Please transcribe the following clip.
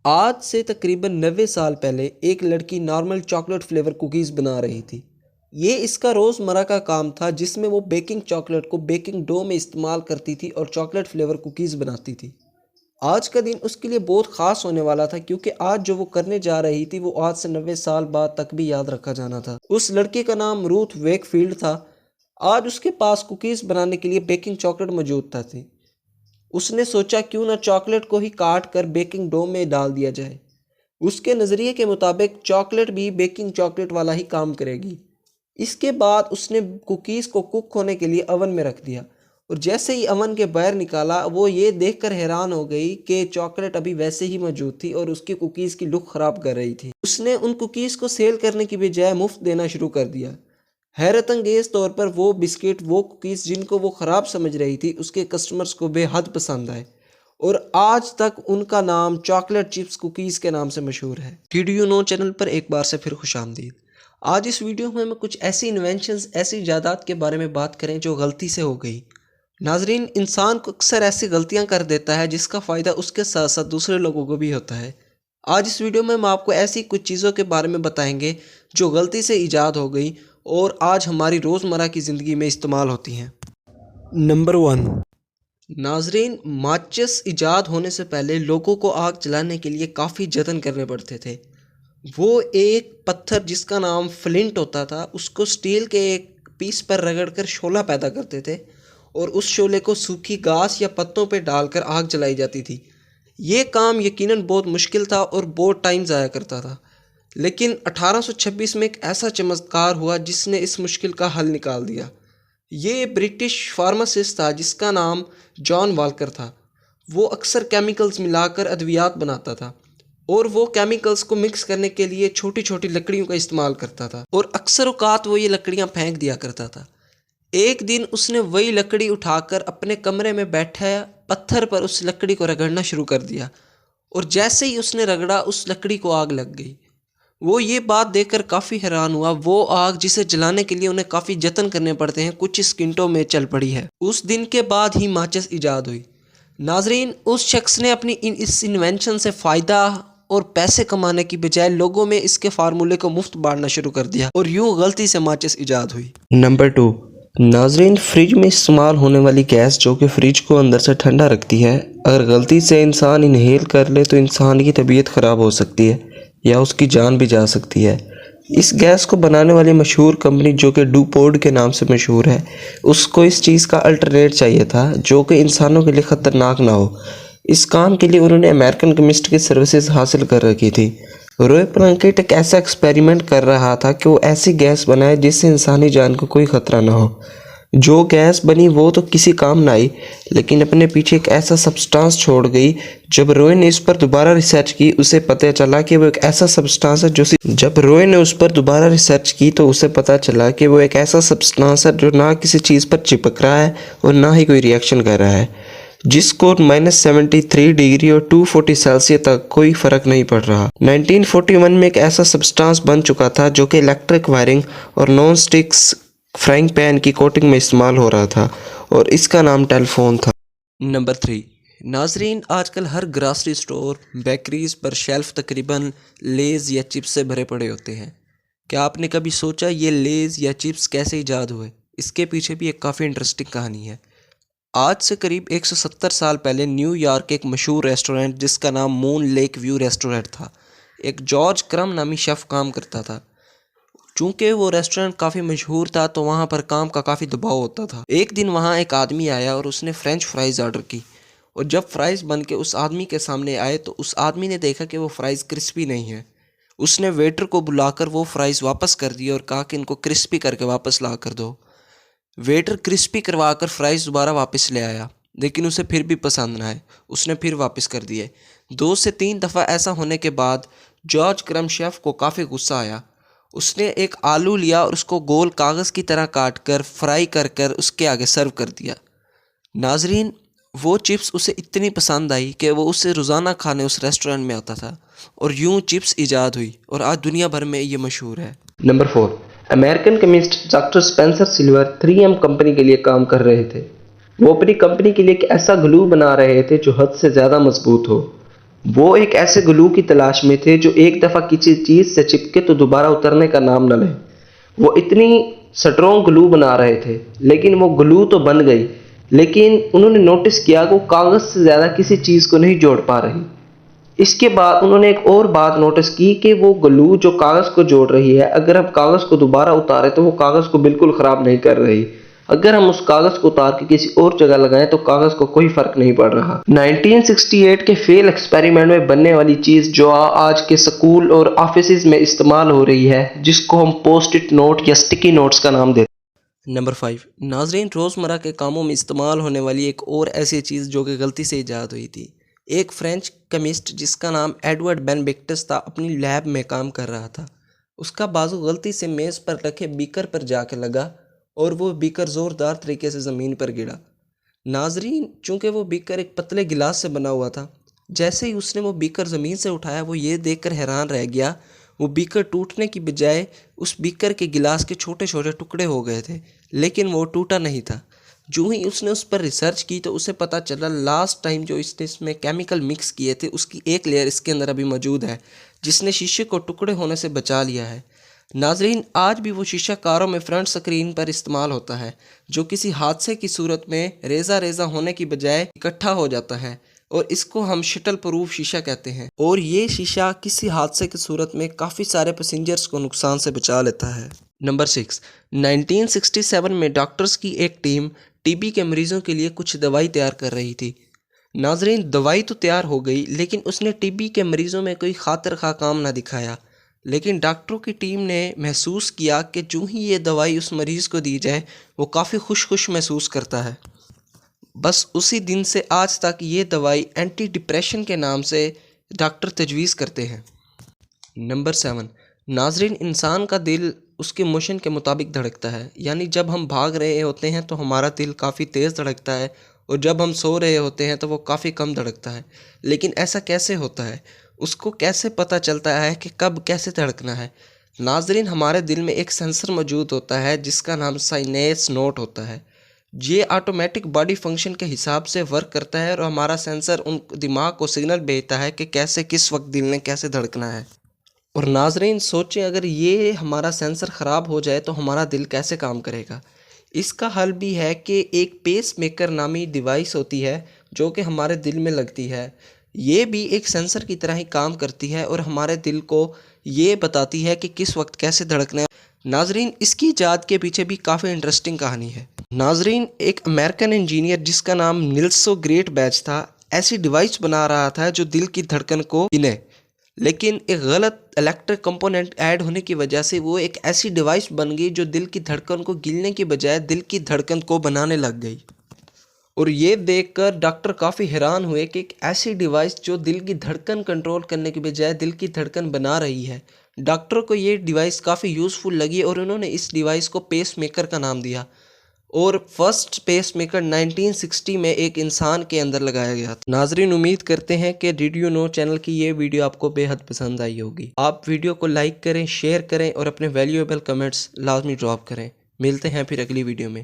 آج سے تقریباً 90 سال پہلے ایک لڑکی نارمل چاکلیٹ فلیور کوکیز بنا رہی تھی۔ یہ اس کا روزمرہ کا کام تھا جس میں وہ بیکنگ چاکلیٹ کو بیکنگ ڈو میں استعمال کرتی تھی اور چاکلیٹ فلیور کوکیز بناتی تھی۔ آج کا دن اس کے لیے بہت خاص ہونے والا تھا کیونکہ آج جو وہ کرنے جا رہی تھی وہ آج سے 90 سال بعد تک بھی یاد رکھا جانا تھا۔ اس لڑکی کا نام روتھ ویک فیلڈ تھا۔ آج اس کے پاس کوکیز بنانے کے لیے بیکنگ چاکلیٹ موجود تھی۔ اس نے سوچا کیوں نہ چاکلیٹ کو ہی کاٹ کر بیکنگ ڈو میں ڈال دیا جائے۔ اس کے نظریے کے مطابق چاکلیٹ بھی بیکنگ چاکلیٹ والا ہی کام کرے گی۔ اس کے بعد اس نے کوکیز کو کک ہونے کے لیے اوون میں رکھ دیا اور جیسے ہی اوون کے باہر نکالا وہ یہ دیکھ کر حیران ہو گئی کہ چاکلیٹ ابھی ویسے ہی موجود تھی اور اس کی کوکیز کی لک خراب کر رہی تھی۔ اس نے ان کوکیز کو سیل کرنے کی بجائے مفت دینا شروع کر دیا۔ حیرت انگیز طور پر وہ بسکٹ، وہ کوکیز جن کو وہ خراب سمجھ رہی تھی، اس کے کسٹمرز کو بے حد پسند آئے اور آج تک ان کا نام چاکلیٹ چپس کوکیز کے نام سے مشہور ہے۔ ڈیڈ یو نو چینل پر ایک بار سے پھر خوش آمدید۔ آج اس ویڈیو میں کچھ ایسی انوینشنز، ایسی ایجادات کے بارے میں بات کریں جو غلطی سے ہو گئی۔ ناظرین، انسان کو اکثر ایسی غلطیاں کر دیتا ہے جس کا فائدہ اس کے ساتھ ساتھ دوسرے لوگوں کو بھی ہوتا ہے۔ آج اس ویڈیو میں ہم آپ کو ایسی کچھ چیزوں کے بارے میں بتائیں گے جو غلطی سے ایجاد ہو گئی اور آج ہماری روزمرہ کی زندگی میں استعمال ہوتی ہیں۔ نمبر 1، ناظرین، ماچس ایجاد ہونے سے پہلے لوگوں کو آگ جلانے کے لیے کافی جتن کرنے پڑتے تھے۔ وہ ایک پتھر جس کا نام فلنٹ ہوتا تھا، اس کو سٹیل کے ایک پیس پر رگڑ کر شعلہ پیدا کرتے تھے اور اس شعلے کو سوکھی گھاس یا پتوں پہ ڈال کر آگ جلائی جاتی تھی۔ یہ کام یقیناً بہت مشکل تھا اور بہت ٹائم ضائع کرتا تھا، لیکن 1826 میں ایک ایسا چمتکار ہوا جس نے اس مشکل کا حل نکال دیا۔ یہ برٹش فارماسسٹ تھا جس کا نام جان والکر تھا۔ وہ اکثر کیمیکلز ملا کر ادویات بناتا تھا اور وہ کیمیکلز کو مکس کرنے کے لیے چھوٹی چھوٹی لکڑیوں کا استعمال کرتا تھا اور اکثر اوقات وہ یہ لکڑیاں پھینک دیا کرتا تھا۔ ایک دن اس نے وہی لکڑی اٹھا کر اپنے کمرے میں بیٹھے پتھر پر اس لکڑی کو رگڑنا شروع کر دیا اور جیسے ہی اس نے رگڑا اس لکڑی کو آگ لگ گئی۔ وہ یہ بات دیکھ کر کافی حیران ہوا۔ وہ آگ جسے جلانے کے لیے انہیں کافی جتن کرنے پڑتے ہیں کچھ سکنٹوں میں چل پڑی ہے۔ اس دن کے بعد ہی ماچس ایجاد ہوئی۔ ناظرین، اس شخص نے اپنی اس انوینشن سے فائدہ اور پیسے کمانے کی بجائے لوگوں میں اس کے فارمولے کو مفت بانٹنا شروع کر دیا اور یوں غلطی سے ماچس ایجاد ہوئی۔ نمبر 2، ناظرین، فریج میں استعمال ہونے والی گیس جو کہ فریج کو اندر سے ٹھنڈا رکھتی ہے، اگر غلطی سے انسان انہیل کر لے تو انسان کی طبیعت خراب ہو سکتی ہے یا اس کی جان بھی جا سکتی ہے۔ اس گیس کو بنانے والی مشہور کمپنی جو کہ ڈوپونٹ کے نام سے مشہور ہے، اس کو اس چیز کا الٹرنیٹ چاہیے تھا جو کہ انسانوں کے لیے خطرناک نہ ہو۔ اس کام کے لیے انہوں نے امریکن کیمسٹ کی سروسز حاصل کر رکھی تھی۔ روئے پلنکٹ ایک ایسا ایکسپیریمنٹ کر رہا تھا کہ وہ ایسی گیس بنائے جس سے انسانی جان کو کوئی خطرہ نہ ہو۔ جو گیس بنی وہ تو کسی کام نہ آئی لیکن اپنے پیچھے ایک ایسا سبسٹانس چھوڑ گئی۔ جب روئے نے اس پر دوبارہ ریسرچ کی اسے پتہ چلا کہ وہ ایک ایسا سبسٹانس ہے جو نہ کسی چیز پر چپک رہا ہے اور نہ ہی کوئی ریئیکشن کر رہا ہے، جس کو -73 ڈگری اور 240 سیلسیس تک کوئی فرق نہیں پڑ رہا۔ 1941 میں ایک ایسا سبسٹانس بن چکا تھا جو کہ الیکٹرک وائرنگ اور نان سٹکس فرائنگ پین کی کوٹنگ میں استعمال ہو رہا تھا اور اس کا نام ٹیلی فون تھا۔ نمبر 3، ناظرین، آج کل ہر گراسری سٹور، بیکریز پر شیلف تقریباً لیز یا چپس سے بھرے پڑے ہوتے ہیں۔ کیا آپ نے کبھی سوچا یہ لیز یا چپس کیسے ایجاد ہوئے؟ اس کے پیچھے بھی ایک کافی انٹرسٹنگ کہانی ہے۔ آج سے قریب 170 سال پہلے نیو یارک ایک مشہور ریسٹورنٹ جس کا نام مون لیک ویو ریسٹورنٹ تھا، ایک جارج کرم نامی شیف کام کرتا تھا۔ چونکہ وہ ریسٹورنٹ کافی مشہور تھا تو وہاں پر کام کا کافی دباؤ ہوتا تھا۔ ایک دن وہاں ایک آدمی آیا اور اس نے فرینچ فرائز آرڈر کی اور جب فرائز بن کے اس آدمی کے سامنے آئے تو اس آدمی نے دیکھا کہ وہ فرائز کرسپی نہیں ہے۔ اس نے ویٹر کو بلا کر وہ فرائز واپس کر دی اور کہا کہ ان کو کرسپی کر کے واپس لا کر دو۔ ویٹر کرسپی کروا کر فرائز دوبارہ واپس لے آیا لیکن اسے پھر بھی پسند نہ آئے۔ اس نے پھر واپس کر دیے۔ 2 سے 3 دفعہ ایسا ہونے کے بعد جارج کرم شیف کو کافی غصہ آیا۔ اس نے ایک آلو لیا اور اس کو گول کاغذ کی طرح کاٹ کر فرائی کر اس کے آگے سرو کر دیا۔ ناظرین، وہ چپس اسے اتنی پسند آئی کہ وہ اسے روزانہ کھانے اس ریسٹورنٹ میں آتا تھا اور یوں چپس ایجاد ہوئی اور آج دنیا بھر میں یہ مشہور ہے۔ Number 4، American chemist doctor Spencer silver 3M company کے لیے کام کر رہے تھے۔ وہ اپنی کمپنی کے لیے ایک ایسا گلو بنا رہے تھے جو حد سے زیادہ مضبوط ہو۔ وہ ایک ایسے گلو کی تلاش میں تھے جو ایک دفعہ کسی چیز سے چپکے تو دوبارہ اترنے کا نام نہ لے۔ وہ اتنی سٹرونگ گلو بنا رہے تھے، لیکن وہ گلو تو بن گئی، لیکن انہوں نے نوٹس کیا کہ وہ کاغذ سے زیادہ کسی چیز کو نہیں جوڑ پا رہی۔ اس کے بعد انہوں نے ایک اور بات نوٹس کی کہ وہ گلو جو کاغذ کو جوڑ رہی ہے، اگر ہم کاغذ کو دوبارہ اتاریں تو وہ کاغذ کو بالکل خراب نہیں کر رہی۔ اگر ہم اس کاغذ کو اتار کے کسی اور جگہ لگائیں تو کاغذ کو کوئی فرق نہیں پڑ رہا۔ 1968 کے فیل ایکسپیریمنٹ میں بننے والی چیز جو آج کے سکول اور آفیسز میں استعمال ہو رہی ہے، جس کو ہم پوسٹ اٹ نوٹ یا سٹکی نوٹس کا نام دیتے ہیں۔ نمبر 5، ناظرین، روزمرہ کے کاموں میں استعمال ہونے والی ایک اور ایسی چیز جو کہ غلطی سے ایجاد ہوئی تھی۔ ایک فرینچ کیمسٹ جس کا نام ایڈورڈ بین بیکٹس تھا اپنی لیب میں کام کر رہا تھا۔ اس کا بازو غلطی سے میز پر رکھے بیکر پر جا کے لگا اور وہ بیکر زوردار طریقے سے زمین پر گرا۔ ناظرین، چونکہ وہ بیکر ایک پتلے گلاس سے بنا ہوا تھا، جیسے ہی اس نے وہ بیکر زمین سے اٹھایا وہ یہ دیکھ کر حیران رہ گیا، وہ بیکر ٹوٹنے کی بجائے اس بیکر کے گلاس کے چھوٹے چھوٹے ٹکڑے ہو گئے تھے، لیکن وہ ٹوٹا نہیں تھا۔ جو ہی اس نے اس پر ریسرچ کی تو اسے پتہ چلا لاسٹ ٹائم جو اس نے اس میں کیمیکل مکس کیے تھے اس کی ایک لیئر اس کے اندر ابھی موجود ہے، جس نے شیشے کو ٹکڑے ہونے سے بچا لیا ہے۔ ناظرین، آج بھی وہ شیشہ کاروں میں فرنٹ سکرین پر استعمال ہوتا ہے، جو کسی حادثے کی صورت میں ریزہ ریزہ ہونے کی بجائے اکٹھا ہو جاتا ہے، اور اس کو ہم شٹل پروف شیشہ کہتے ہیں، اور یہ شیشہ کسی حادثے کی صورت میں کافی سارے پیسنجرز کو نقصان سے بچا لیتا ہے۔ نمبر 6، 1967 میں ڈاکٹرز کی ایک ٹیم ٹی بی کے مریضوں کے لیے کچھ دوائی تیار کر رہی تھی۔ ناظرین، دوائی تو تیار ہو گئی، لیکن اس نے ٹی بی کے مریضوں میں کوئی خاطر خواہ کام نہ دکھایا۔ لیکن ڈاکٹروں کی ٹیم نے محسوس کیا کہ جو ہی یہ دوائی اس مریض کو دی جائے وہ کافی خوش محسوس کرتا ہے۔ بس اسی دن سے آج تک یہ دوائی اینٹی ڈپریشن کے نام سے ڈاکٹر تجویز کرتے ہیں۔ نمبر 7، ناظرین، انسان کا دل اس کے موشن کے مطابق دھڑکتا ہے، یعنی جب ہم بھاگ رہے ہوتے ہیں تو ہمارا دل کافی تیز دھڑکتا ہے، اور جب ہم سو رہے ہوتے ہیں تو وہ کافی کم دھڑکتا ہے۔ لیکن ایسا کیسے ہوتا ہے؟ اس کو کیسے پتہ چلتا ہے کہ کب کیسے دھڑکنا ہے؟ ناظرین، ہمارے دل میں ایک سینسر موجود ہوتا ہے جس کا نام سائنس نوٹ ہوتا ہے۔ یہ آٹومیٹک باڈی فنکشن کے حساب سے ورک کرتا ہے، اور ہمارا سینسر ان دماغ کو سگنل بھیجتا ہے کہ کیسے کس وقت دل نے کیسے دھڑکنا ہے۔ اور ناظرین سوچیں، اگر یہ ہمارا سینسر خراب ہو جائے تو ہمارا دل کیسے کام کرے گا؟ اس کا حل بھی ہے کہ ایک پیس میکر نامی ڈیوائس ہوتی ہے جو کہ ہمارے دل میں لگتی ہے۔ یہ بھی ایک سینسر کی طرح ہی کام کرتی ہے اور ہمارے دل کو یہ بتاتی ہے کہ کس وقت کیسے دھڑکنا ہے۔ ناظرین، اس کی ایجاد کے پیچھے بھی کافی انٹرسٹنگ کہانی ہے۔ ناظرین، ایک امریکن انجینئر جس کا نام نیلسو گریٹ بیچ تھا، ایسی ڈیوائس بنا رہا تھا جو دل کی دھڑکن کو گنے، لیکن ایک غلط الیکٹرک کمپوننٹ ایڈ ہونے کی وجہ سے وہ ایک ایسی ڈیوائس بن گئی جو دل کی دھڑکن کو گننے کی بجائے دل کی دھڑکن کو بنانے لگ گئی۔ اور یہ دیکھ کر ڈاکٹر کافی حیران ہوئے کہ ایک ایسی ڈیوائس جو دل کی دھڑکن کنٹرول کرنے کی بجائے دل کی دھڑکن بنا رہی ہے۔ ڈاکٹر کو یہ ڈیوائس کافی یوزفل لگی اور انہوں نے اس ڈیوائس کو پیس میکر کا نام دیا، اور فرسٹ پیس میکر 1960 میں ایک انسان کے اندر لگایا گیا تھا۔ ناظرین، امید کرتے ہیں کہ ڈیڈ یو نو چینل کی یہ ویڈیو آپ کو بے حد پسند آئی ہوگی۔ آپ ویڈیو کو لائک کریں، شیئر کریں اور اپنے ویلیویبل کمنٹس لازمی ڈراپ کریں۔ ملتے ہیں پھر اگلی ویڈیو میں۔